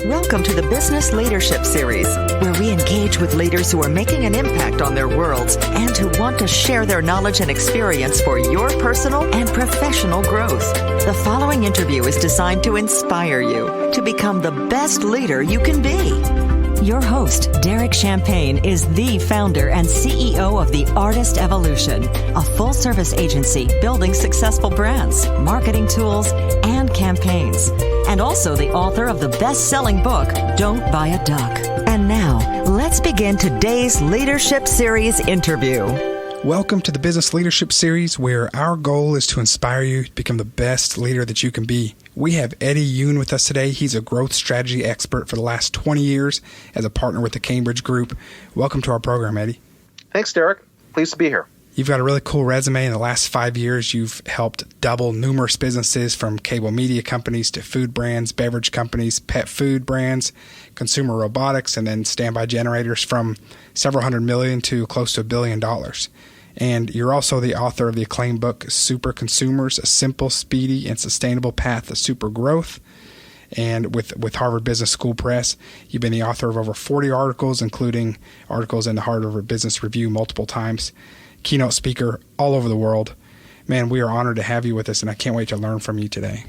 Welcome to the Business Leadership Series, where we engage with leaders who are making an impact on their worlds and who want to share their knowledge and experience for your personal and professional growth. The following interview is designed to inspire you to become the best leader you can be. Your host, Derek Champagne, is the founder and CEO of The Artist Evolution, a full-service agency building successful brands, marketing tools, and campaigns, and also the author of the best-selling book, Don't Buy a Duck. And now, let's begin today's Leadership Series interview. Welcome to the Business Leadership Series, where our goal is to inspire you to become the best leader that you can be. We have Eddie Yoon with us today. He's a growth strategy expert for the last 20 years as a partner with the Cambridge Group. Welcome to our program, Eddie. Thanks, Derek. Pleased to be here. You've got a really cool resume. In the last 5 years, you've helped double numerous businesses, from cable media companies to food brands, beverage companies, pet food brands, consumer robotics, and then standby generators, from several hundred million to close to $1 billion. And you're also the author of the acclaimed book, Superconsumers, A Simple, Speedy, and Sustainable Path to Super Growth. And with Harvard Business School Press, you've been the author of over 40 articles, including articles in the Harvard Business Review multiple times, keynote speaker all over the world. Man, we are honored to have you with us, and I can't wait to learn from you today.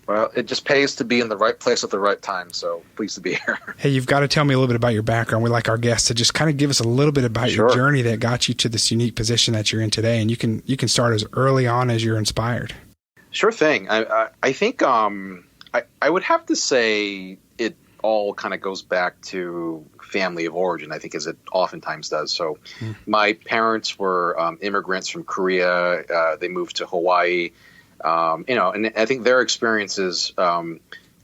Well, it just pays to be in the right place at the right time, so pleased to be here. Hey, you've got to tell me a little bit about your background. We like our guests to just kind of give us a little bit about your journey that got you to this unique position that you're in today, and you can start as early on as you're inspired. Sure thing. I think I would have to say it all kind of goes back to family of origin, I think, as it oftentimes does. So my parents were immigrants from Korea. They moved to Hawaii. And I think their experiences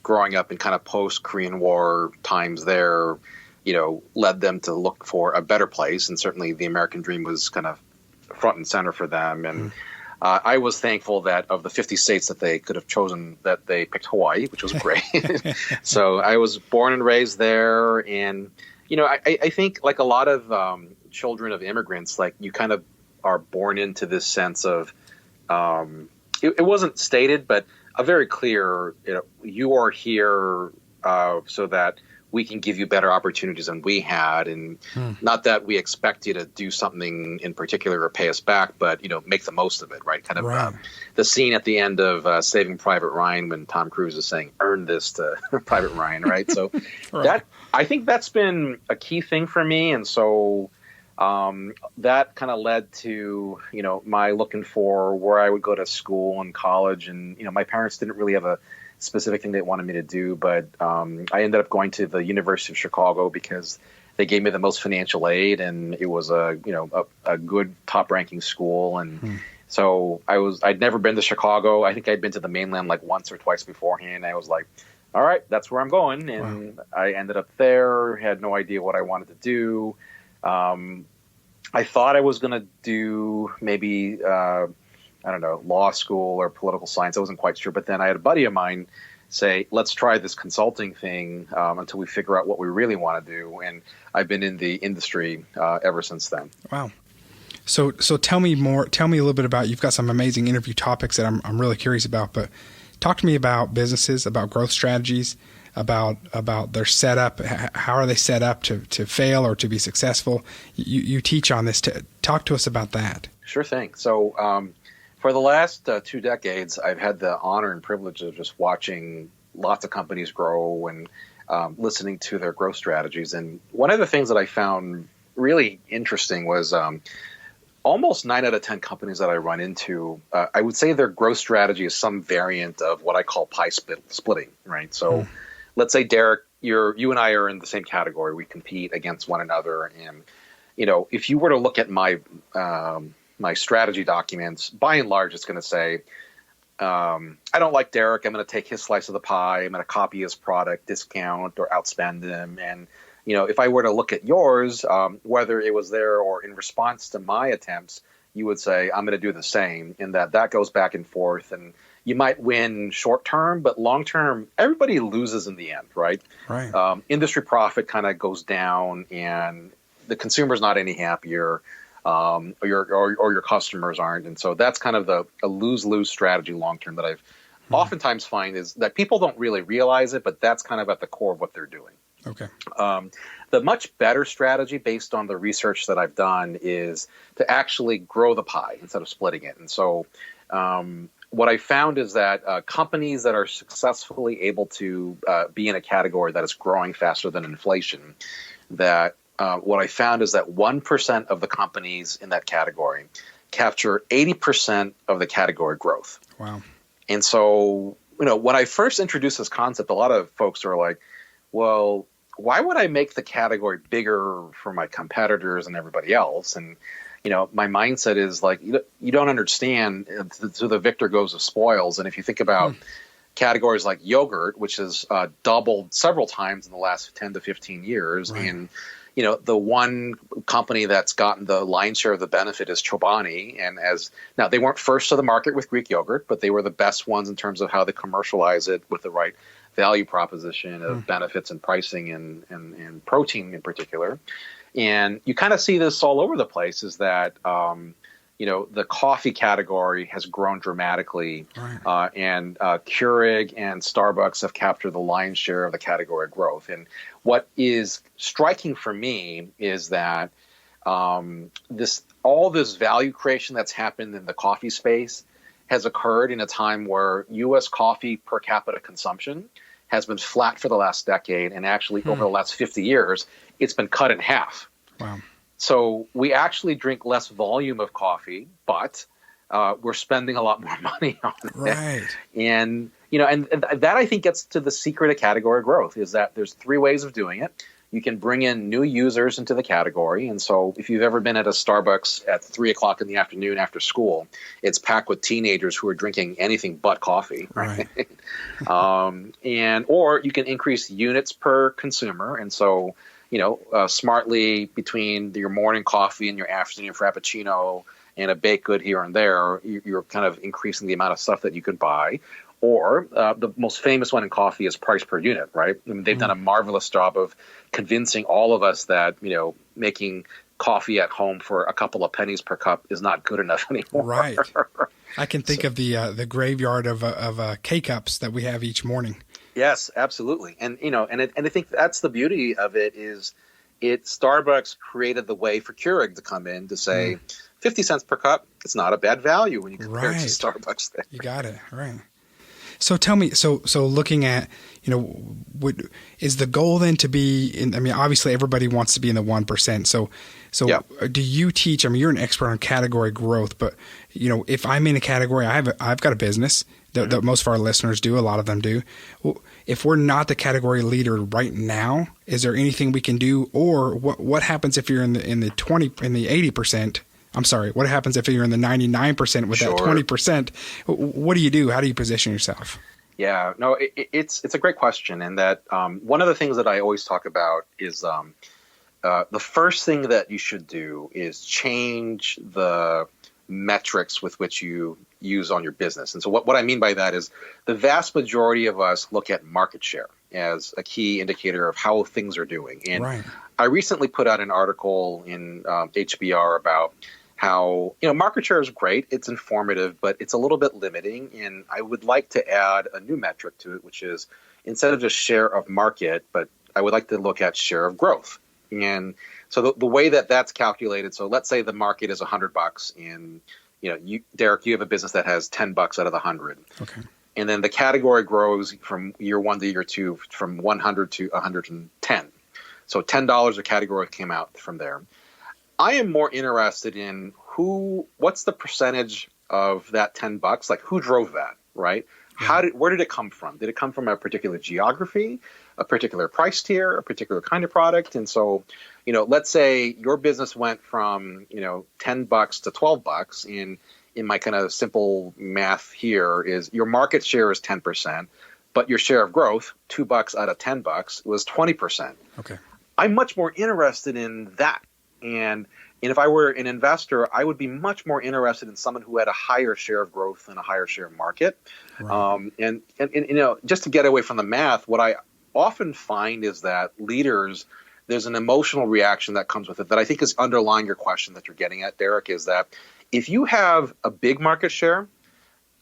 growing up in kind of post-Korean War times there, led them to look for a better place. And certainly the American dream was kind of front and center for them. And I was thankful that of the 50 states that they could have chosen, that they picked Hawaii, which was great. So I was born and raised there. And, I think like a lot of children of immigrants, like you kind of are born into this sense of it wasn't stated, but a very clear, you are here so that we can give you better opportunities than we had. And not that we expect you to do something in particular or pay us back, but, make the most of it, right? Kind of the scene at the end of Saving Private Ryan when Tom Cruise is saying, earn this to Private Ryan, right? So I think that's been a key thing for me. And so that kind of led to, my looking for where I would go to school and college. And, my parents didn't really have a specific thing they wanted me to do, but I ended up going to the University of Chicago because they gave me the most financial aid, and it was a good top ranking school. And so I'd never been to Chicago. I think I'd been to the mainland like once or twice beforehand. I was like, all right, that's where I'm going. And I ended up there, had no idea what I wanted to do. I thought I was going to do maybe, law school or political science. I wasn't quite sure. But then I had a buddy of mine say, let's try this consulting thing until we figure out what we really want to do. And I've been in the industry ever since then. Wow. So tell me more. Tell me a little bit about, you've got some amazing interview topics that I'm really curious about. But talk to me about businesses, about growth strategies, about their setup. How are they set up to fail or to be successful? You teach on this. Talk to us about that. Sure thing. So for the last 2 decades, I've had the honor and privilege of just watching lots of companies grow and listening to their growth strategies. And one of the things that I found really interesting was almost 9 out of 10 companies that I run into, I would say their growth strategy is some variant of what I call pie splitting, right? So let's say, Derek, you and I are in the same category. We compete against one another. And, if you were to look at my my strategy documents, by and large, it's going to say, I don't like Derek. I'm going to take his slice of the pie. I'm going to copy his product, discount, or outspend him. And, if I were to look at yours, whether it was there or in response to my attempts, you would say, I'm going to do the same. And that goes back and forth. And you might win short term, but long term, everybody loses in the end, right? Right. Industry profit kind of goes down, and the consumer's not any happier, or your customers aren't. And so that's kind of a lose-lose strategy long term that oftentimes find is that people don't really realize it, but that's kind of at the core of what they're doing. Okay. The much better strategy based on the research that I've done is to actually grow the pie instead of splitting it. And so what I found is that companies that are successfully able to be in a category that is growing faster than inflation, that what I found is that 1% of the companies in that category capture 80% of the category growth. Wow. And so, when I first introduced this concept, a lot of folks are like, well, why would I make the category bigger for my competitors and everybody else? And, my mindset is like, you don't understand. So the victor goes of spoils. And if you think about categories like yogurt, which has doubled several times in the last 10 to 15 years, right. And the one company that's gotten the lion's share of the benefit is Chobani. And now they weren't first to the market with Greek yogurt, but they were the best ones in terms of how they commercialize it with the right value proposition of benefits and pricing and protein in particular. And you kind of see this all over the place is that, the coffee category has grown dramatically, right. And Keurig and Starbucks have captured the lion's share of the category growth. And what is striking for me is that all this value creation that's happened in the coffee space has occurred in a time where U.S. coffee per capita consumption has been flat for the last decade, and actually over the last 50 years, it's been cut in half. Wow. So we actually drink less volume of coffee, but we're spending a lot more money on it. Right. And, and that I think gets to the secret of category growth is that there's 3 ways of doing it. You can bring in new users into the category. And so if you've ever been at a Starbucks at 3 o'clock in the afternoon after school, it's packed with teenagers who are drinking anything but coffee. Right. Or you can increase units per consumer. And so, smartly between your morning coffee and your afternoon frappuccino and a baked good here and there, you're kind of increasing the amount of stuff that you could buy. Or the most famous one in coffee is price per unit, right? I mean, they've done a marvelous job of convincing all of us that, making coffee at home for a couple of pennies per cup is not good enough anymore. Right. I can think of the graveyard of K-cups that we have each morning. Yes, absolutely. And, and I think that's the beauty of it is Starbucks created the way for Keurig to come in to say 50 cents per cup. It's not a bad value when you compare it to Starbucks there. You got it. Right. So tell me, so looking at, is the goal then to be in, obviously everybody wants to be in the 1%. So yeah. Do you teach, you're an expert on category growth, but if I'm in a category, I've got a business that most of our listeners do, a lot of them do. Well, if we're not the category leader right now, is there anything we can do? Or what happens if you're in the 80%? I'm sorry. What happens if you're in the 99% with that 20%? What do you do? How do you position yourself? Yeah, no, it's a great question. And that one of the things that I always talk about is the first thing that you should do is change the metrics with which you use on your business. And so what I mean by that is the vast majority of us look at market share as a key indicator of how things are doing. And right. I recently put out an article in HBR about how, market share is great. It's informative, but it's a little bit limiting. And I would like to add a new metric to it, which is instead of just share of market, but I would like to look at share of growth. And so the way that that's calculated, so let's say the market is $100 and, Derek, you have a business that has $10 out of the 100. Okay. And then the category grows from year 1 to year 2 from 100 to 110. So $10 a category came out from there. I am more interested in what's the percentage of that $10? Like who drove that, right? Yeah. Where did it come from? Did it come from a particular geography, a particular price tier, a particular kind of product? And so, let's say your business went from, $10 to $12. And in my kind of simple math here is your market share is 10%, but your share of growth, $2 out of $10 was 20%. Okay. I'm much more interested in that. And if I were an investor, I would be much more interested in someone who had a higher share of growth and a higher share of market. Right. And just to get away from the math, what I often find is that leaders, there's an emotional reaction that comes with it that I think is underlying your question that you're getting at, Derek, is that if you have a big market share,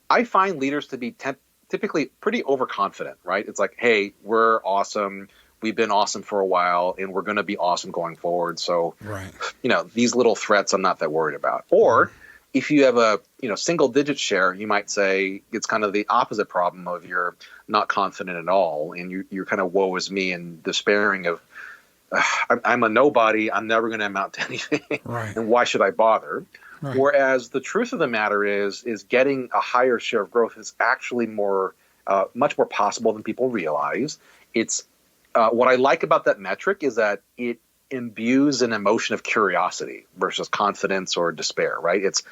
I find leaders to typically pretty overconfident, right? It's like, hey, we're awesome. We've been awesome for a while, and we're going to be awesome going forward. So, right. These little threats I'm not that worried about. Or if you have a single digit share, you might say it's kind of the opposite problem of you're not confident at all, and you're kind of woe is me and despairing of I'm a nobody. I'm never going to amount to anything, right. and why should I bother? Right. Whereas the truth of the matter is getting a higher share of growth is actually much more possible than people realize. It's what I like about that metric is that it imbues an emotion of curiosity versus confidence or despair, right? It's,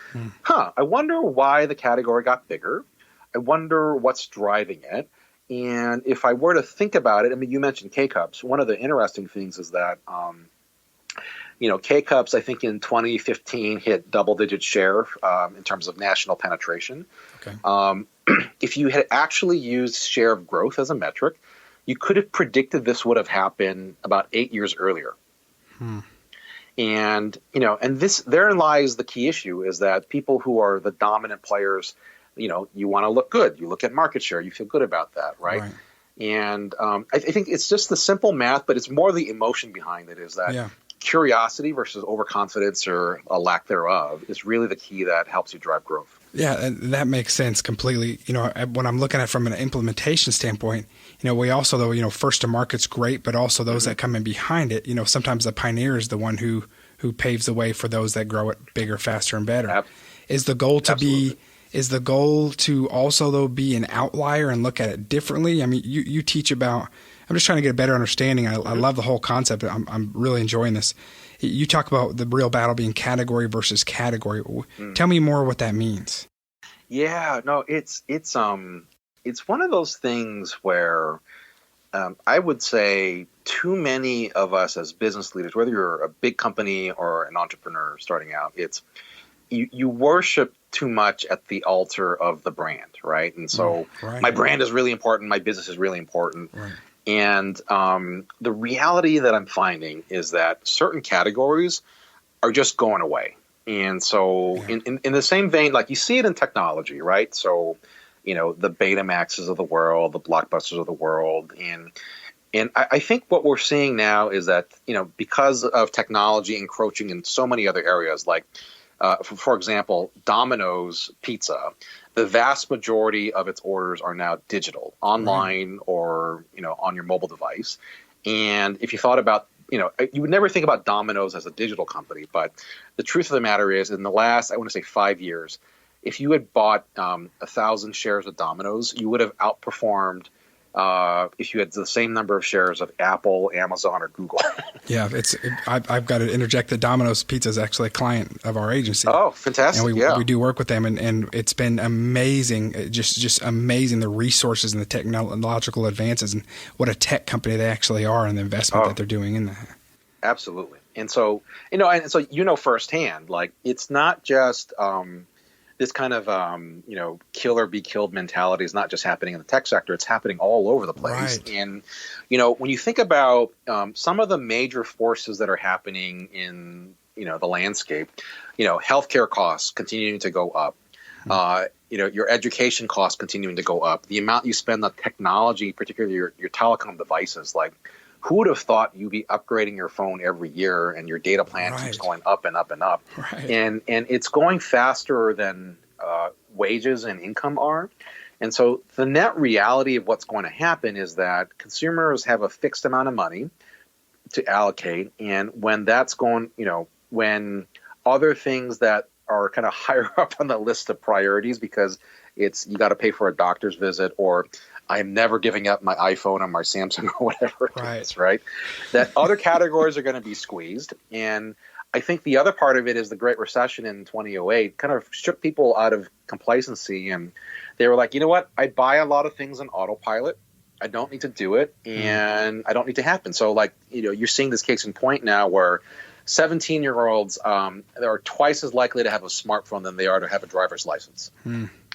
I wonder why the category got bigger. I wonder what's driving it. And if I were to think about it, I mean, you mentioned K-Cups. One of the interesting things is that, K-Cups, I think in 2015 hit double-digit share in terms of national penetration. Okay. If you had actually used share of growth as a metric, you could have predicted this would have happened about 8 years earlier. And, therein lies the key issue is that people who are the dominant players, you want to look good. You look at market share. You feel good about that, right? And I think it's just the simple math, but it's more the emotion behind it is that curiosity versus overconfidence or a lack thereof is really the key that helps you drive growth. Yeah, and that makes sense completely. When I'm looking at it from an implementation standpoint, we also, though, first to market's great, but also those that come in behind it, sometimes the pioneer is the one who paves the way for those that grow it bigger, faster, and better. Is the goal to also, though, be an outlier and look at it differently? I mean, you teach about, I'm just trying to get a better understanding. I love the whole concept. I'm really enjoying this. You talk about the real battle being category versus category. Tell me more what that means. Yeah, no, it's one of those things where I would say too many of us as business leaders, whether you're a big company or an entrepreneur starting out, it's you worship too much at the altar of the brand, right? And so my brand is really important. My business is really important. Right. And the reality that I'm finding is that certain categories are just going away. And so in the same vein, like you see it in technology, right? So, the Betamaxes of the world, the Blockbusters of the world. And I think what we're seeing now is that, because of technology encroaching in so many other areas, like, for example, Domino's Pizza, the vast majority of its orders are now digital, online or, on your mobile device. And if you thought about, you would never think about Domino's as a digital company, but the truth of the matter is in the last, I want to say 5 years, if you had bought 1,000 shares of Domino's, you would have outperformed if you had the same number of shares of Apple, Amazon, or Google. Yeah, I've got to interject that Domino's Pizza is actually a client of our agency. Oh, fantastic! And we do work with them, and it's been amazing, just amazing the resources and the technological advances and what a tech company they actually are and the investment that they're doing in that. Absolutely, and so firsthand, like it's not just this kind of kill or be killed mentality is not just happening in the tech sector; it's happening all over the place. Right. And when you think about some of the major forces that are happening in the landscape, healthcare costs continuing to go up, your education costs continuing to go up, the amount you spend on technology, particularly your telecom devices, like. Who would have thought you'd be upgrading your phone every year and your data plan keeps going up and up and up? Right. And it's going faster than wages and income are. And so the net reality of what's going to happen is that consumers have a fixed amount of money to allocate. And when that's going, when other things that are kind of higher up on the list of priorities because you got to pay for a doctor's visit or I'm never giving up my iPhone or my Samsung or whatever it is, right? That other categories are going to be squeezed. And I think the other part of it is the Great Recession in 2008 kind of shook people out of complacency. And they were like, you know what? I buy a lot of things on autopilot. I don't need to do it. And I don't need to happen. So like, you're seeing this case in point now where 17-year-olds they are twice as likely to have a smartphone than they are to have a driver's license.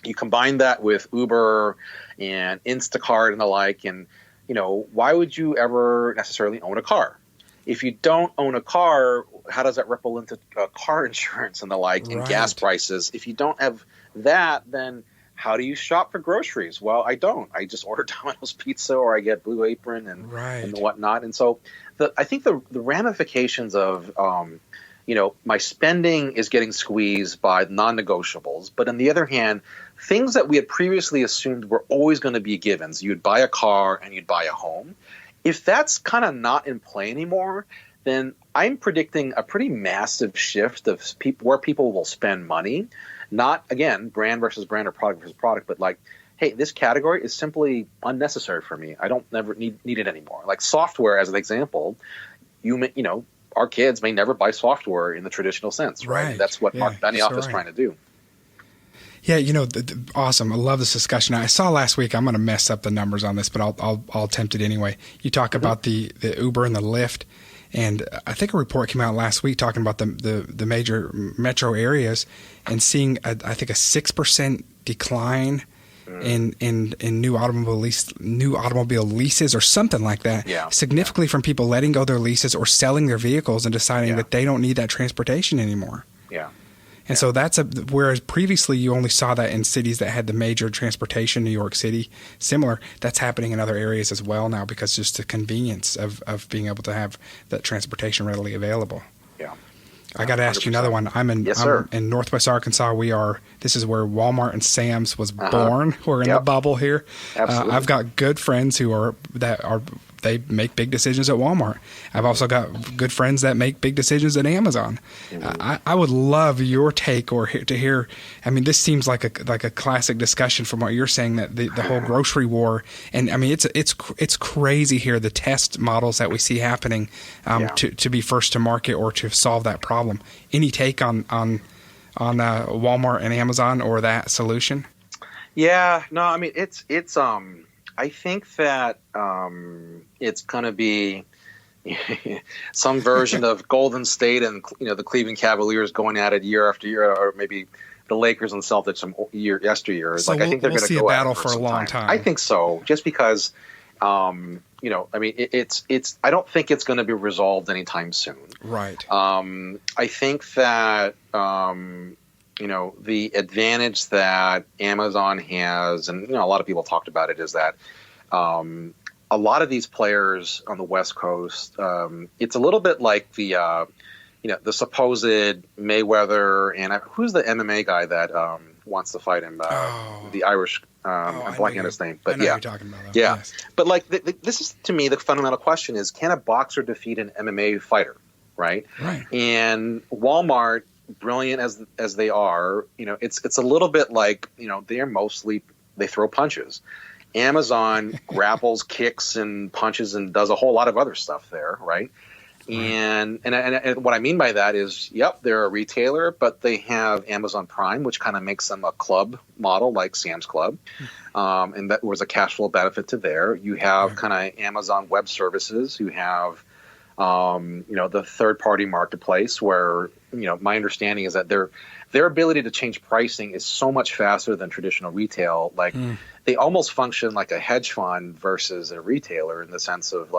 You combine that with Uber and Instacart and the like, and why would you ever necessarily own a car? If you don't own a car, how does that ripple into car insurance and the like and gas prices? If you don't have that, then how do you shop for groceries? Well, I don't. I just order Domino's Pizza, or I get Blue Apron and whatnot. And so I think the ramifications of, my spending is getting squeezed by non-negotiables. But on the other hand, things that we had previously assumed were always going to be givens. You'd buy a car and you'd buy a home. If that's kind of not in play anymore, then I'm predicting a pretty massive shift of where people will spend money. Not, again, brand versus brand or product versus product, but like, hey, this category is simply unnecessary for me. I don't never need it anymore. Like software, as an example, our kids may never buy software in the traditional sense, right? That's what Mark Benioff is trying to do. Yeah, awesome. I love this discussion. I saw last week, I'm going to mess up the numbers on this, but I'll attempt it anyway. You talk about the Uber and the Lyft, and I think a report came out last week talking about the major metro areas and seeing I think a 6% decline in new automobile leases or something like that. Yeah. Significantly from people letting go their leases or selling their vehicles and deciding that they don't need that transportation anymore. Yeah. And so whereas previously you only saw that in cities that had the major transportation, New York City, similar, that's happening in other areas as well now because just the convenience of being able to have that transportation readily available. Yeah. I got to ask you another one. I'm in Northwest Arkansas. This is where Walmart and Sam's was born. We're in the bubble here. Absolutely. I've got good friends they make big decisions at Walmart. I've also got good friends that make big decisions at Amazon. Mm-hmm. I would love your take to hear. I mean, this seems like a classic discussion from what you're saying, that the whole grocery war. And I mean, it's crazy here, the test models that we see happening to be first to market or to solve that problem. Any take on Walmart and Amazon or that solution? Yeah, no, I mean it's I think that it's going to be some version of Golden State and the Cleveland Cavaliers going at it year after year, or maybe the Lakers and Celtics some yesteryear. So I think they're going to see a battle for a long time. I think so, just because I mean it's I don't think it's going to be resolved anytime soon. Right. I think that the advantage that Amazon has, and a lot of people talked about it, is that a lot of these players on the West Coast, it's a little bit like the supposed Mayweather and who's the MMA guy that wants to fight him, the Irish. I'm blanking on his name, but I know who you're talking about, though. Yeah. Yes. But like this is, to me, the fundamental question is: can a boxer defeat an MMA fighter? Right. And Walmart, brilliant as they are, it's a little bit like they throw punches. Amazon grapples, kicks, and punches, and does a whole lot of other stuff there, right? And what I mean by that is, they're a retailer, but they have Amazon Prime, which kind of makes them a club model like Sam's Club, and that was a cash flow benefit to there. You have kind of Amazon Web Services. You have the third-party marketplace where, my understanding is that their ability to change pricing is so much faster than traditional retail. Like they almost function like a hedge fund versus a retailer, in the sense of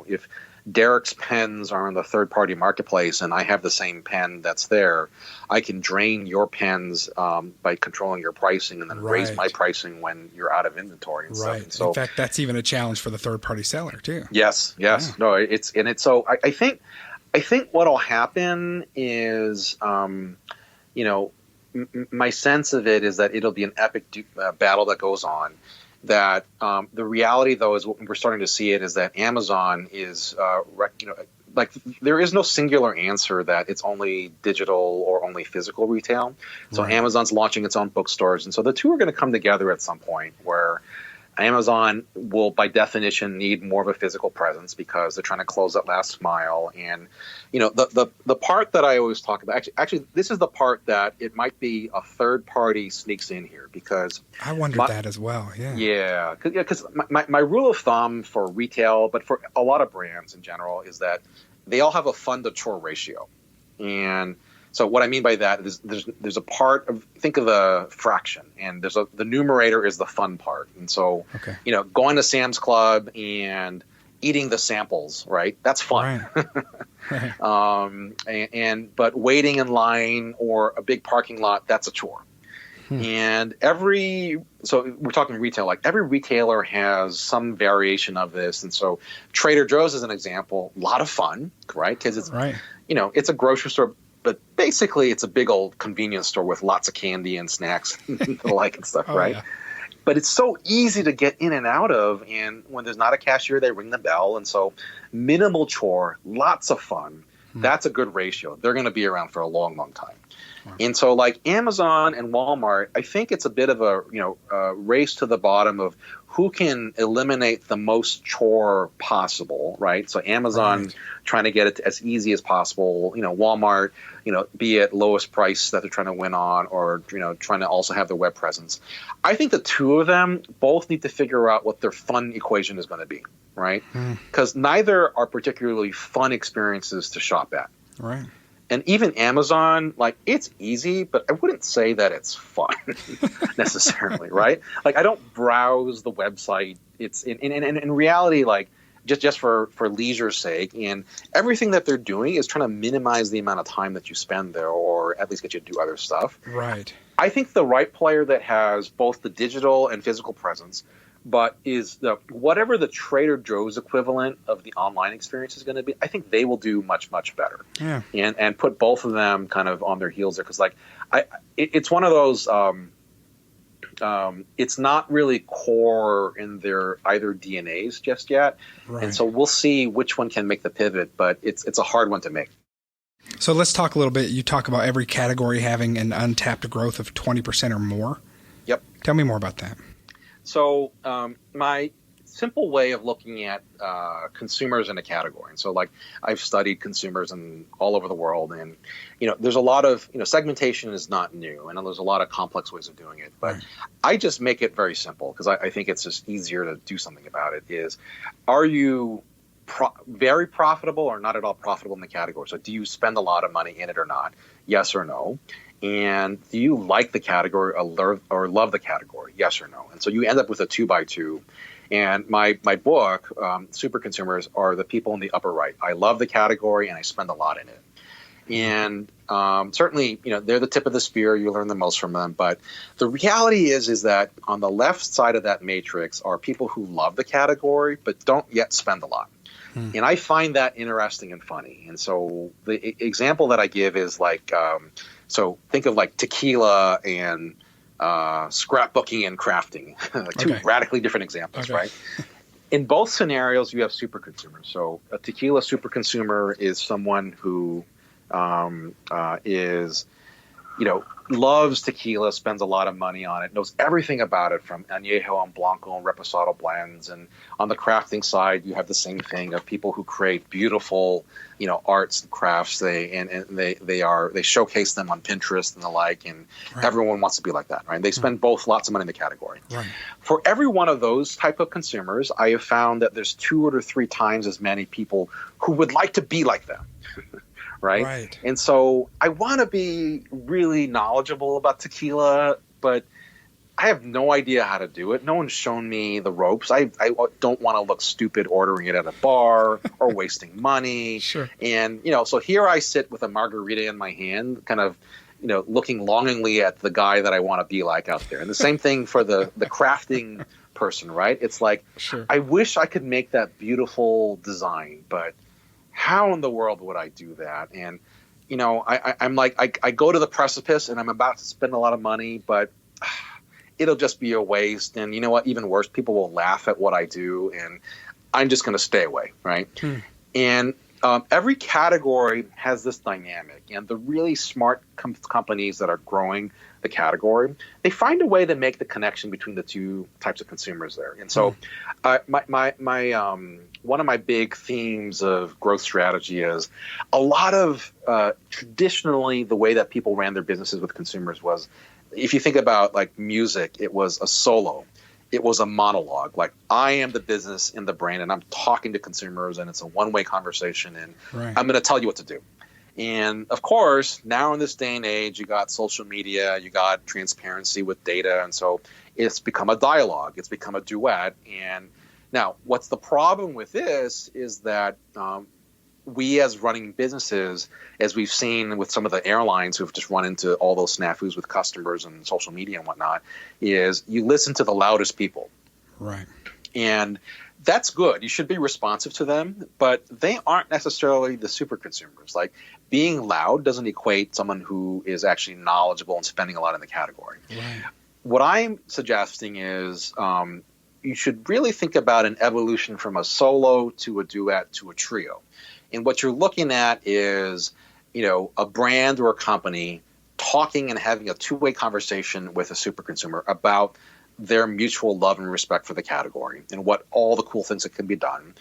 if Derek's pens are on the third-party marketplace and I have the same pen that's there, I can drain your pens by controlling your pricing and then raise my pricing when you're out of inventory and stuff. And so, in fact, that's even a challenge for the third-party seller too. Yes. Yeah. No, it's so I think what'll happen is, my sense of it is that it'll be an epic battle that goes on. That the reality, though, is what we're starting to see it is that Amazon is, like there is no singular answer that it's only digital or only physical retail. So Amazon's launching its own bookstores, and so the two are going to come together at some point where Amazon will, by definition, need more of a physical presence because they're trying to close that last mile. And the part that I always talk about, actually, this is the part that it might be a third party sneaks in here, because I wondered that as well. Yeah, because my rule of thumb for retail, but for a lot of brands in general, is that they all have a fun to chore ratio. And so what I mean by that is there's a part of, think of a fraction, and the numerator is the fun part. And so, going to Sam's Club and eating the samples, right? That's fun. Right. But waiting in line or a big parking lot, that's a chore. And so we're talking retail, like every retailer has some variation of this. And so Trader Joe's is an example, a lot of fun, right? Because it's, it's a grocery store, but basically it's a big old convenience store with lots of candy and snacks and the like and stuff, right? Yeah. But it's so easy to get in and out of. And when there's not a cashier, they ring the bell. And so minimal chore, lots of fun. That's a good ratio. They're going to be around for a long, long time. And so like Amazon and Walmart, I think it's a bit of a race to the bottom of who can eliminate the most chore possible, right? So Amazon trying to get it as easy as possible, Walmart, be it lowest price that they're trying to win on, or, trying to also have the web presence. I think the two of them both need to figure out what their fun equation is going to be, right? Because neither are particularly fun experiences to shop at. Right. And even Amazon, like, it's easy, but I wouldn't say that it's fun necessarily, right? Like, I don't browse the website. It's in reality, like, just for leisure's sake, and everything that they're doing is trying to minimize the amount of time that you spend there, or at least get you to do other stuff. Right. I think the right player that has both the digital and physical presence, but is whatever the Trader Joe's equivalent of the online experience is going to be, I think they will do much, much better. Yeah. And put both of them kind of on their heels there. Because it's one of those, it's not really core in their either DNAs just yet. Right. And so we'll see which one can make the pivot, but it's a hard one to make. So let's talk a little bit. You talk about every category having an untapped growth of 20% or more. Yep. Tell me more about that. So my simple way of looking at consumers in a category, and so like I've studied consumers all over the world, and there's a lot of segmentation is not new, and there's a lot of complex ways of doing it, but I just make it very simple because I think it's just easier to do something about it. Is, are you very profitable or not at all profitable in the category? So do you spend a lot of money in it or not? Yes or no? And do you like the category or love the category? Yes or no? And so you end up with a 2x2. And my book, Superconsumers, are the people in the upper right. I love the category and I spend a lot in it. And certainly, they're the tip of the spear. You learn the most from them. But the reality is that on the left side of that matrix are people who love the category but don't yet spend a lot. And I find that interesting and funny. And so the example that I give is like, so think of like tequila and scrapbooking and crafting, like two radically different examples, right? In both scenarios, you have super consumers. So a tequila super consumer is someone who is, loves tequila, spends a lot of money on it, knows everything about it from añejo and blanco and reposado blends. And on the crafting side, you have the same thing of people who create beautiful, arts and crafts. They showcase them on Pinterest and the like, and everyone wants to be like that, right? They spend both lots of money in the category. Right. For every one of those type of consumers, I have found that there's 2 or 3 times as many people who would like to be like them. Right. And so I want to be really knowledgeable about tequila, but I have no idea how to do it. No one's shown me the ropes. I don't want to look stupid ordering it at a bar or wasting money. Sure. And, so here I sit with a margarita in my hand, kind of, looking longingly at the guy that I want to be like out there. And the same thing for the crafting person, right? It's like, I wish I could make that beautiful design, but how in the world would I do that? And, I'm like, I go to the precipice and I'm about to spend a lot of money, but it'll just be a waste. And you know what? Even worse, people will laugh at what I do, and I'm just going to stay away, right? And every category has this dynamic, and the really smart companies that are growing the category, they find a way to make the connection between the two types of consumers there. And so one of my big themes of growth strategy is a lot of traditionally the way that people ran their businesses with consumers was, if you think about like music, it was a solo. It was a monologue. Like, I am the business in the brand and I'm talking to consumers, and it's a one-way conversation, and I'm going to tell you what to do. And of course, now in this day and age, you got social media, you got transparency with data. And so it's become a dialogue. It's become a duet. And now what's the problem with this is that we as running businesses, as we've seen with some of the airlines who've just run into all those snafus with customers and social media and whatnot, is you listen to the loudest people. Right. And that's good. You should be responsive to them, but they aren't necessarily the super consumers. Like, being loud doesn't equate someone who is actually knowledgeable and spending a lot in the category. Right. What I'm suggesting is you should really think about an evolution from a solo to a duet to a trio. And what you're looking at is, a brand or a company talking and having a two-way conversation with a super consumer about their mutual love and respect for the category and what all the cool things that can be done,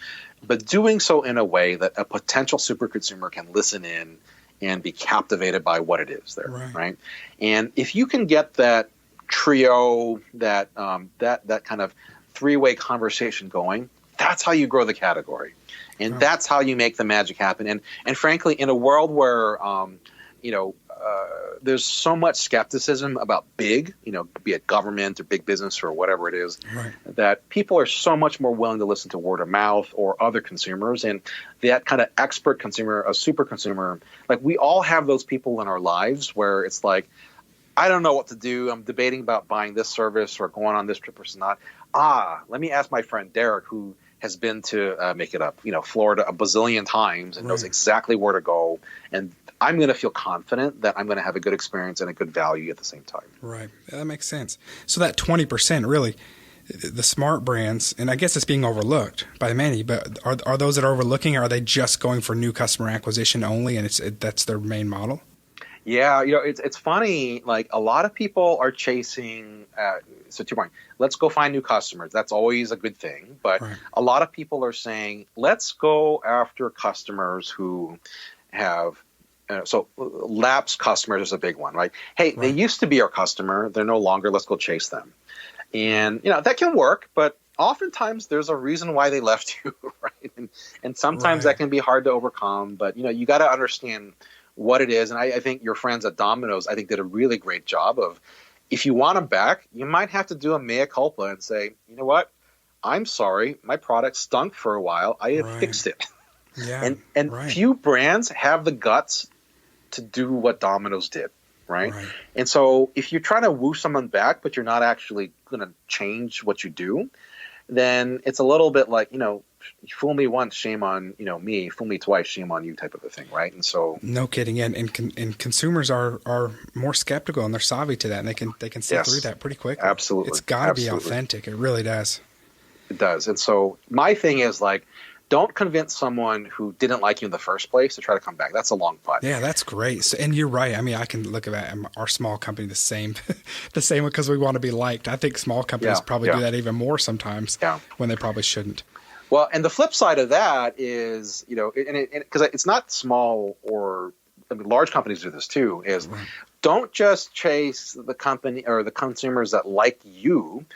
but doing so in a way that a potential super consumer can listen in and be captivated by what it is there, right? And if you can get that trio, that kind of three-way conversation going, that's how you grow the category, and that's how you make the magic happen. And frankly, in a world where there's so much skepticism about big, be it government or big business or whatever it is, that people are so much more willing to listen to word of mouth or other consumers. And that kind of expert consumer, a super consumer, like, we all have those people in our lives where it's like, I don't know what to do. I'm debating about buying this service or going on this trip or not. Let me ask my friend Derek, who has been to, make it up, Florida a bazillion times and knows exactly where to go. And I'm going to feel confident that I'm going to have a good experience and a good value at the same time. Right. That makes sense. So that 20%, really, the smart brands, and I guess it's being overlooked by many, but are those that are overlooking, or are they just going for new customer acquisition only, and that's their main model? Yeah, it's funny. Like, a lot of people are chasing. So to your point, let's go find new customers. That's always a good thing. But a lot of people are saying, let's go after customers who have. So lapsed customers is a big one, right? Hey, they used to be our customer. They're no longer. Let's go chase them. And that can work, but oftentimes there's a reason why they left you, right? And sometimes that can be hard to overcome. But you got to understand what it is. And I think your friends at Domino's, I think, did a really great job of, if you want them back, you might have to do a mea culpa and say, you know what? I'm sorry. My product stunk for a while. I have fixed it. Yeah. And few brands have the guts to do what Domino's did. Right? And so if you're trying to woo someone back, but you're not actually going to change what you do, then it's a little bit like, fool me once, shame on, me, fool me twice, shame on you type of a thing. Right. And so. No kidding. And consumers are more skeptical, and they're savvy to that, and they can see through that pretty quickly. Absolutely. It's got to be authentic. It really does. It does. And so my thing is, like, don't convince someone who didn't like you in the first place to try to come back. That's a long putt. Yeah, that's great. So, and you're right. I mean, I can look at our small company the same because we want to be liked. I think small companies probably do that even more sometimes when they probably shouldn't. Well, and the flip side of that is, because it's not small or large companies do this too, is don't just chase the company or the consumers that like you.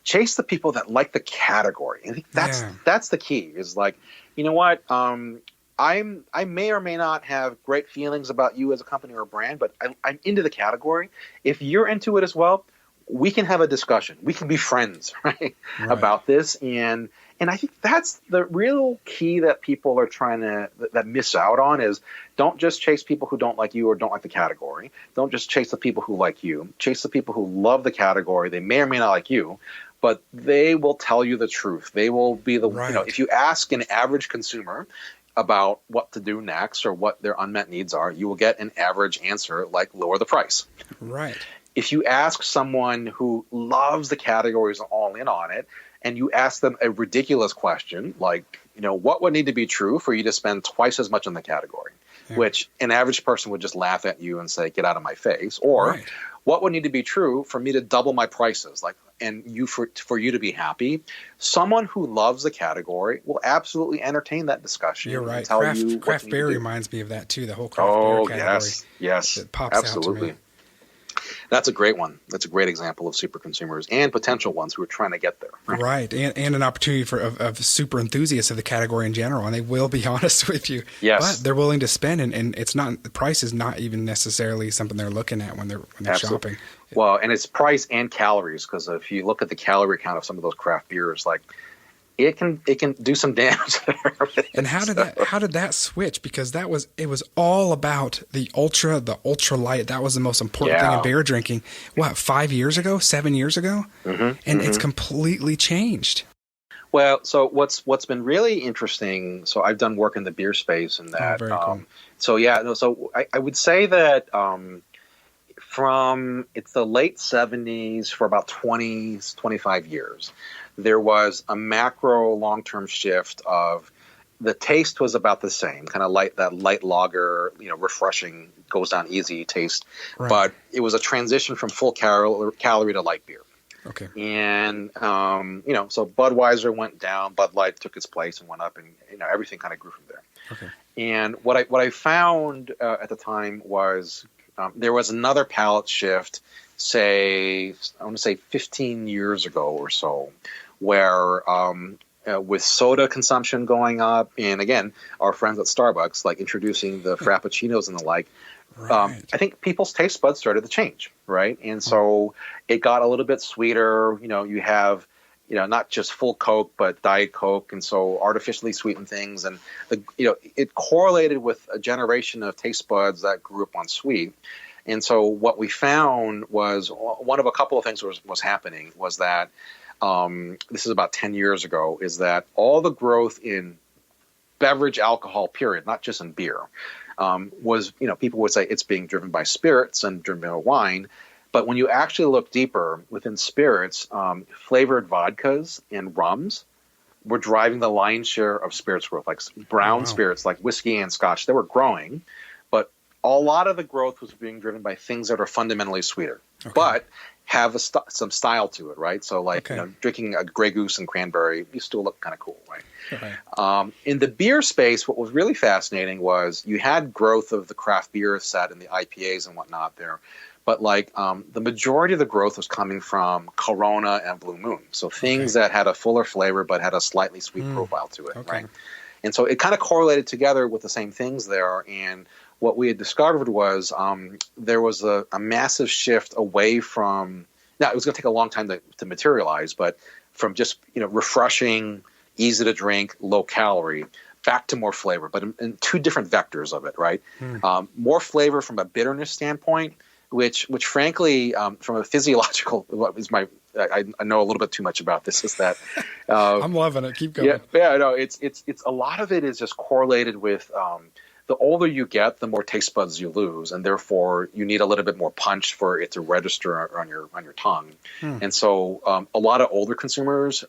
Chase the people that like the category. I think that's the key. Is like, you know what? I may or may not have great feelings about you as a company or a brand, but I'm into the category. If you're into it as well, we can have a discussion. We can be friends, right? About this. And I think that's the real key that people are trying to that miss out on is don't just chase people who don't like you or don't like the category. Don't just chase the people who like you. Chase the people who love the category. They may or may not like you, but they will tell you the truth. They will be the if you ask an average consumer about what to do next or what their unmet needs are, you will get an average answer like lower the price. Right. If you ask someone who loves the categories and all in on it, and you ask them a ridiculous question like, what would need to be true for you to spend twice as much on the category, which an average person would just laugh at you and say, get out of my face. Or what would need to be true for me to double my prices? And for you to be happy. Someone who loves the category will absolutely entertain that discussion. You're right. Tell Craft beer reminds me of that too. The whole craft beer category. Yes, it pops absolutely. out to me. That's a great one. That's a great example of super consumers and potential ones who are trying to get there. Right. And an opportunity of super enthusiasts of the category in general. And they will be honest with you. Yes. But they're willing to spend, and it's not, the price is not even necessarily something they're looking at when they're shopping. Well, and it's price and calories, because if you look at the calorie count of some of those craft beers, like it can do some damage there. And how did that switch? Because it was all about the ultra light. That was the most important thing in beer drinking. What, 5 years ago, 7 years ago? And it's completely changed. Well, so what's been really interesting, so I've done work in the beer space and that. Very cool. So I would say that from it's the late 70s for about 25 years, there was a macro long-term shift of the taste was about the same, kind of that light lager, refreshing, goes down easy taste. Right. But it was a transition from full calorie to light beer. Okay. And, so Budweiser went down, Bud Light took its place and went up, and, everything kind of grew from there. Okay. And what I found at the time was there was another palate shift, I want to say 15 years ago or so, where with soda consumption going up, and again, our friends at Starbucks, like introducing the Frappuccinos and the like, right. I think people's taste buds started to change, right? And so it got a little bit sweeter. You have, not just full Coke, but Diet Coke, and so artificially sweetened things. And, it correlated with a generation of taste buds that grew up on sweet. And so what we found was one of a couple of things was happening was that this is about 10 years ago, is that all the growth in beverage alcohol, period, not just in beer, was, people would say it's being driven by spirits and driven by wine. But when you actually look deeper within spirits, flavored vodkas and rums were driving the lion's share of spirits growth, like brown spirits, like whiskey and scotch. They were growing, but a lot of the growth was being driven by things that are fundamentally sweeter, but have some style to it, right? So like, drinking a Grey Goose and cranberry, you still look kind of cool, right? In the beer space, what was really fascinating was you had growth of the craft beer set and the IPAs and whatnot there. But like the majority of the growth was coming from Corona and Blue Moon. So things that had a fuller flavor but had a slightly sweet profile to it, right? And so it kind of correlated together with the same things there. And what we had discovered was there was a massive shift away from – now, it was going to take a long time to materialize, but from just refreshing, easy to drink, low calorie – back to more flavor, but in two different vectors of it, right? More flavor from a bitterness standpoint, which frankly, from a physiological, I know a little bit too much about this, is that I'm loving it. Keep going. Yeah, no, it's a lot of it is just correlated with the older you get, the more taste buds you lose, and therefore you need a little bit more punch for it to register on your tongue. And so a lot of older consumers,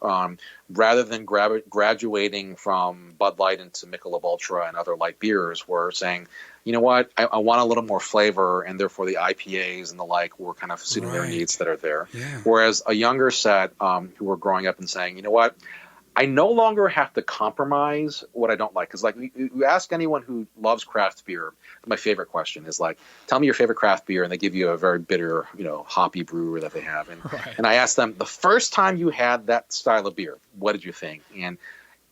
rather than graduating from Bud Light into Michelob Ultra and other light beers, were saying, you know what, I want a little more flavor, and therefore the IPAs and the like were kind of suiting their needs that are there. Yeah. Whereas a younger set who were growing up and saying, you know what, I no longer have to compromise what I don't like. Because like you ask anyone who loves craft beer, my favorite question is like, tell me your favorite craft beer, and they give you a very bitter, hoppy brewer that they have. And I ask them, the first time you had that style of beer, what did you think? And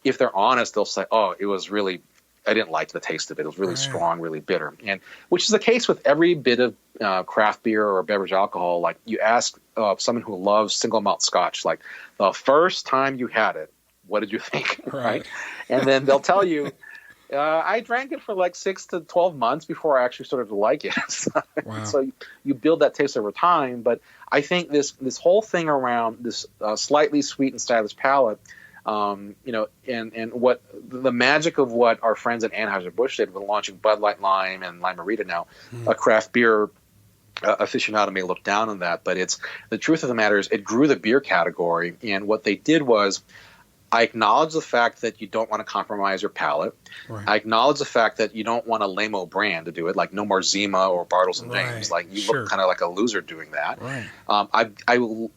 if they're honest, they'll say, oh, it was really, I didn't like the taste of it. It was really strong, really bitter. And which is the case with every bit of craft beer or beverage alcohol. Like you ask someone who loves single malt scotch, like the first time you had it, what did you think? Right. And then they'll tell you, I drank it for like 6 to 12 months before I actually started to like it. So you build that taste over time. But I think this whole thing around this slightly sweet and stylish palate, and what the magic of what our friends at Anheuser-Busch did with launching Bud Light Lime and Lime-A-Rita now, a craft beer aficionado may look down on that, but it's the truth of the matter is it grew the beer category. And what they did was, I acknowledge the fact that you don't want to compromise your palate. I acknowledge the fact that you don't want a lame-o brand to do it, like no more Zima or Bartles and James. Like you look kind of like a loser doing that. I will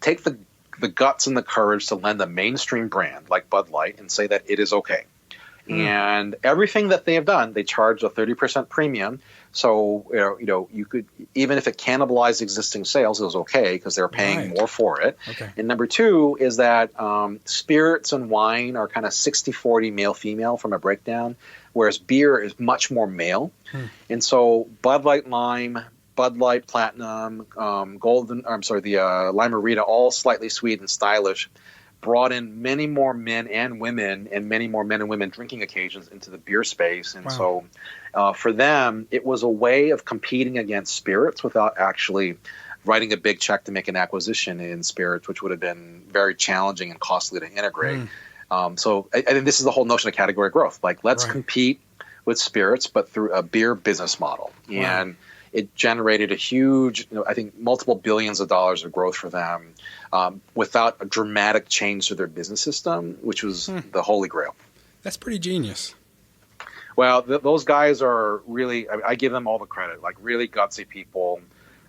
take the guts and the courage to lend a mainstream brand like Bud Light and say that it is okay. And everything that they have done, they charge a 30% premium. So, you could, even if it cannibalized existing sales, it was okay because they're paying more for it. And number two is that spirits and wine are kind of 60-40 male-female from a breakdown, whereas beer is much more male. And so Bud Light Lime, Bud Light Platinum, the Lime-A-Rita, all slightly sweet and stylish. brought in many more men and women and many more men and women drinking occasions into the beer space. And so for them, it was a way of competing against spirits without actually writing a big check to make an acquisition in spirits, which would have been very challenging and costly to integrate. So I think this is the whole notion of category growth. Like, let's compete with spirits, but through a beer business model. And it generated a huge, I think, multiple billions of dollars of growth for them without a dramatic change to their business system, which was the holy grail. That's pretty genius. Well, those guys are really, I give them all the credit, like really gutsy people.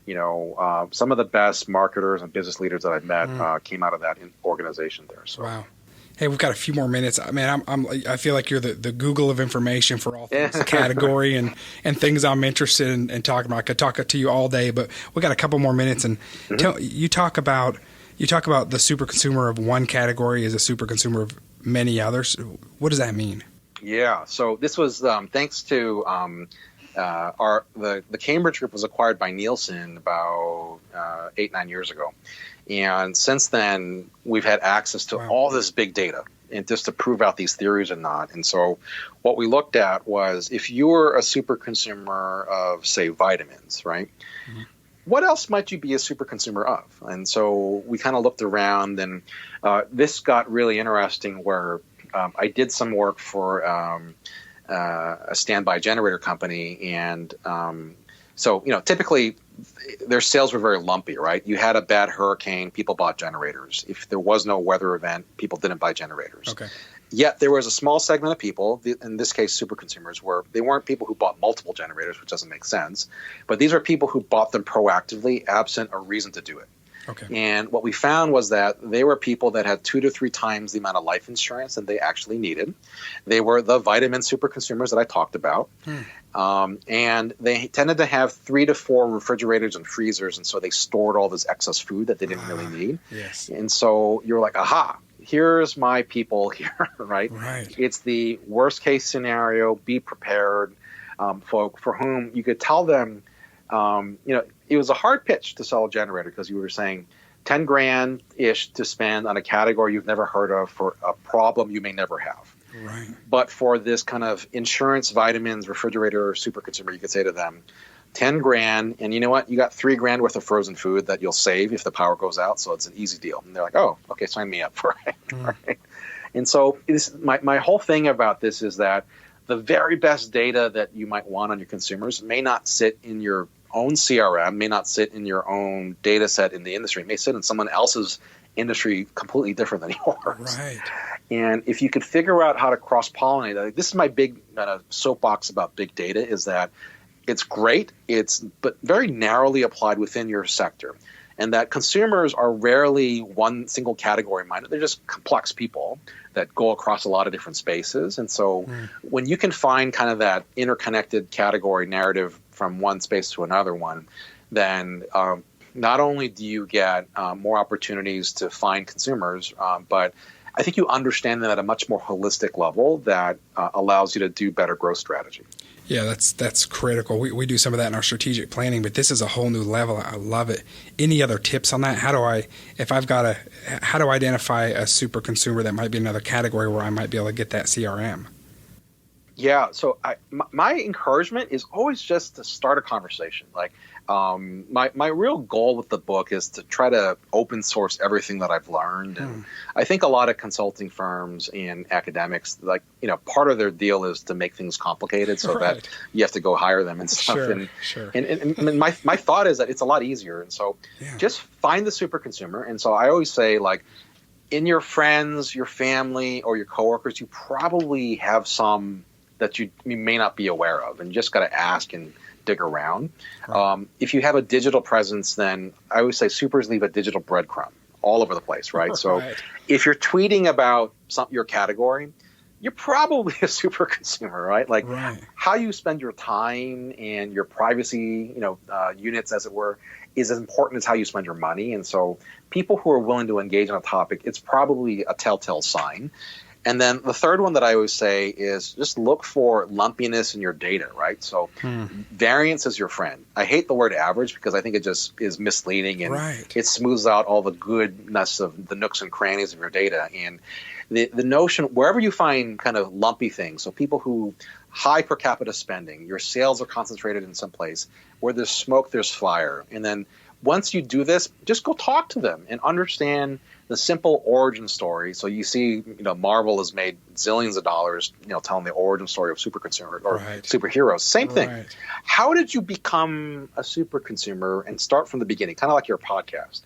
Some of the best marketers and business leaders that I've met came out of that organization there. So. Wow. Hey, we've got a few more minutes. I mean, I feel like you're the Google of information for all things category and things I'm interested in talking about. I could talk to you all day, but we got a couple more minutes. And you talk about the super consumer of one category as a super consumer of many others. What does that mean? Yeah. So this was thanks to the Cambridge Group was acquired by Nielsen about 8-9 years ago. And since then, we've had access to all this big data and just to prove out these theories or not. And so what we looked at was, if you were a super consumer of, say, vitamins, right? What else might you be a super consumer of? And so we kind of looked around, and this got really interesting where I did some work for a standby generator company. And so, typically their sales were very lumpy, right? You had a bad hurricane, people bought generators. If there was no weather event, people didn't buy generators. Okay. Yet there was a small segment of people, in this case super consumers, where they weren't people who bought multiple generators, which doesn't make sense, but these are people who bought them proactively, absent a reason to do it. Okay. And what we found was that they were people that had 2 to 3 times the amount of life insurance that they actually needed. They were the vitamin super consumers that I talked about. And they tended to have 3 to 4 refrigerators and freezers, and so they stored all this excess food that they didn't really need. Yes. And so you're like, aha, here's my people here, right? It's the worst case scenario, be prepared folk for whom you could tell them, it was a hard pitch to sell a generator because you were saying 10 grand ish to spend on a category you've never heard of for a problem you may never have. Right. But for this kind of insurance, vitamins, refrigerator, super consumer, you could say to them, 10 grand, and you know what? You got 3 grand worth of frozen food that you'll save if the power goes out, so it's an easy deal. And they're like, oh, okay, sign me up for it. Right? And so my whole thing about this is that the very best data that you might want on your consumers may not sit in your own CRM, may not sit in your own data set in the industry. It may sit in someone else's industry completely different than yours. Right. And if you could figure out how to cross-pollinate that, this is my big soapbox about big data, is that it's great, but very narrowly applied within your sector. And that consumers are rarely one single category minded. They're just complex people that go across a lot of different spaces. And so when you can find kind of that interconnected category narrative from one space to another one, then not only do you get more opportunities to find consumers, but I think you understand them at a much more holistic level that allows you to do better growth strategy. Yeah, that's critical. We do some of that in our strategic planning, but this is a whole new level. I love it. Any other tips on that? How do I identify a super consumer that might be another category where I might be able to get that CRM? Yeah, so my encouragement is always just to start a conversation. Like my real goal with the book is to try to open source everything that I've learned. And I think a lot of consulting firms and academics, part of their deal is to make things complicated so that you have to go hire them and stuff. Sure. And my thought is that it's a lot easier. And so just find the super consumer. And so I always say, in your friends, your family, or your coworkers, you probably have some that you may not be aware of, and you just got to ask and dig around. Right. If you have a digital presence, then I always say supers leave a digital breadcrumb all over the place, right? So if you're tweeting about your category, you're probably a super consumer, right? How you spend your time and your privacy, units, as it were, is as important as how you spend your money. And so people who are willing to engage on a topic, it's probably a telltale sign. And then the third one that I always say is just look for lumpiness in your data, right? So variance is your friend. I hate the word average because I think it just is misleading, and it smooths out all the goodness of the nooks and crannies of your data. And the notion, wherever you find kind of lumpy things, so people who high per capita spending, your sales are concentrated in some place, where there's smoke, there's fire. And then once you do this, just go talk to them and understand the simple origin story. So you see, Marvel has made zillions of dollars, telling the origin story of superconsumers or superheroes. Same thing. How did you become a super consumer and start from the beginning? Kind of like your podcast.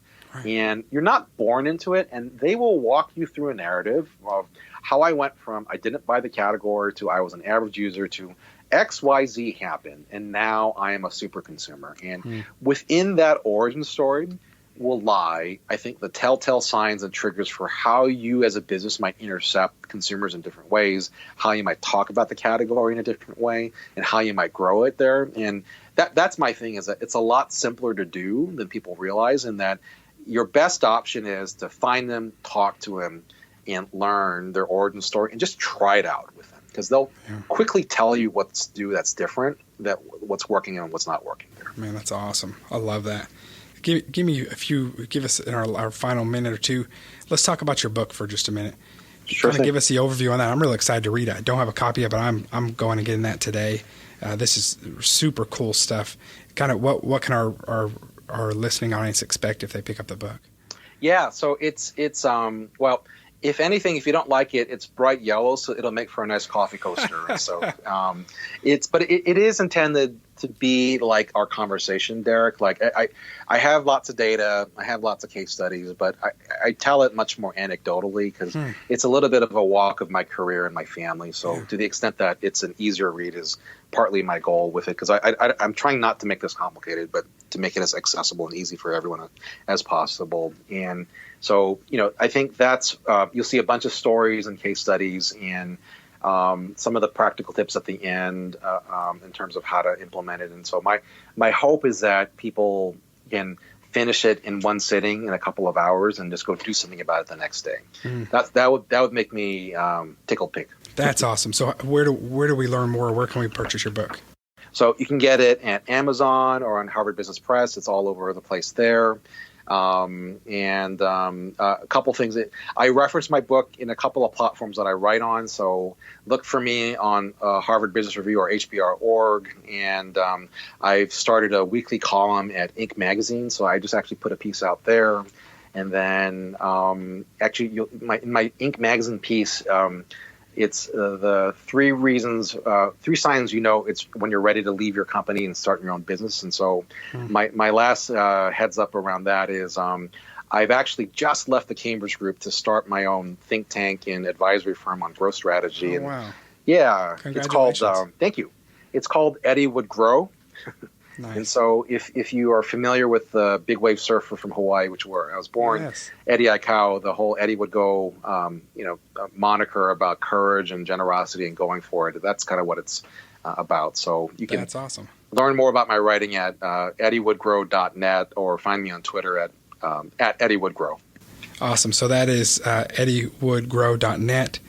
And you're not born into it, and they will walk you through a narrative of how I went from I didn't buy the category to I was an average user to XYZ happened, and now I am a super consumer. And within that origin story will lie, I think, the telltale signs and triggers for how you as a business might intercept consumers in different ways, how you might talk about the category in a different way, and how you might grow it there. And that's my thing, is that it's a lot simpler to do than people realize, and that your best option is to find them, talk to them, and learn their origin story, and just try it out with them, because they'll quickly tell you what to do that's different, that what's working and what's not working there. Man, that's awesome. I love that. Give us in our final minute or two, let's talk about your book for just a minute. Sure. Give us the overview on that. I'm really excited to read it. I don't have a copy of it, but I'm going to get in that today. This is super cool stuff. Kind of what can our listening audience expect if they pick up the book? Yeah, so it's well, if anything, if you don't like it, it's bright yellow, so it'll make for a nice coffee coaster. So it is intended to be like our conversation, Derek. Like I have lots of data, I have lots of case studies, but I tell it much more anecdotally, because it's a little bit of a walk of my career and my family. So to the extent that it's an easier read is partly my goal with it, because I'm trying not to make this complicated, but to make it as accessible and easy for everyone as possible. And so, I think that's you'll see a bunch of stories and case studies and some of the practical tips at the end in terms of how to implement it. And so my hope is that people can finish it in one sitting in a couple of hours and just go do something about it the next day. That would make me tickled pink. That's awesome. So where do we learn more? Where can we purchase your book? So you can get it at Amazon or on Harvard Business Press. It's all over the place there. A couple things. I reference my book in a couple of platforms that I write on. So look for me on Harvard Business Review or HBR.org. And I've started a weekly column at Inc. Magazine. So I just actually put a piece out there. And then in my Inc. Magazine piece, it's the three signs it's when you're ready to leave your company and start your own business. And so my last heads up around that is I've actually just left the Cambridge Group to start my own think tank and advisory firm on growth strategy. Oh, wow. Yeah. It's called, thank you. It's called Eddie Would Grow. Nice. And so if you are familiar with the big wave surfer from Hawaii, which where I was born, Eddie Aikau, the whole Eddie Would Go, moniker about courage and generosity and going for it. That's kind of what it's about. So you can learn more about my writing at eddiewoodgrow.net or find me on Twitter at eddiewoodgrow. Awesome. So that is eddiewoodgrow.net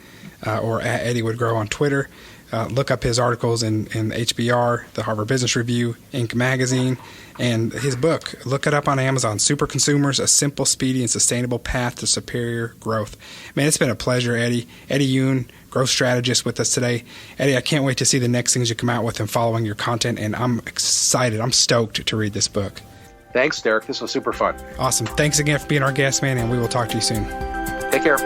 or at eddiewoodgrow on Twitter. Look up his articles in HBR, the Harvard Business Review, Inc. Magazine, and his book. Look it up on Amazon, Superconsumers, A Simple, Speedy, and Sustainable Path to Superior Growth. Man, it's been a pleasure, Eddie. Eddie Yoon, growth strategist, with us today. Eddie, I can't wait to see the next things you come out with and following your content, and I'm excited. I'm stoked to read this book. Thanks, Derek. This was super fun. Awesome. Thanks again for being our guest, man, and we will talk to you soon. Take care.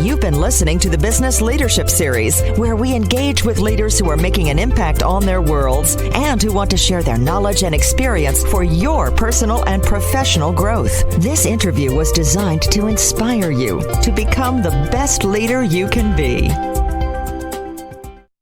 You've been listening to the Business Leadership Series, where we engage with leaders who are making an impact on their worlds and who want to share their knowledge and experience for your personal and professional growth. This interview was designed to inspire you to become the best leader you can be.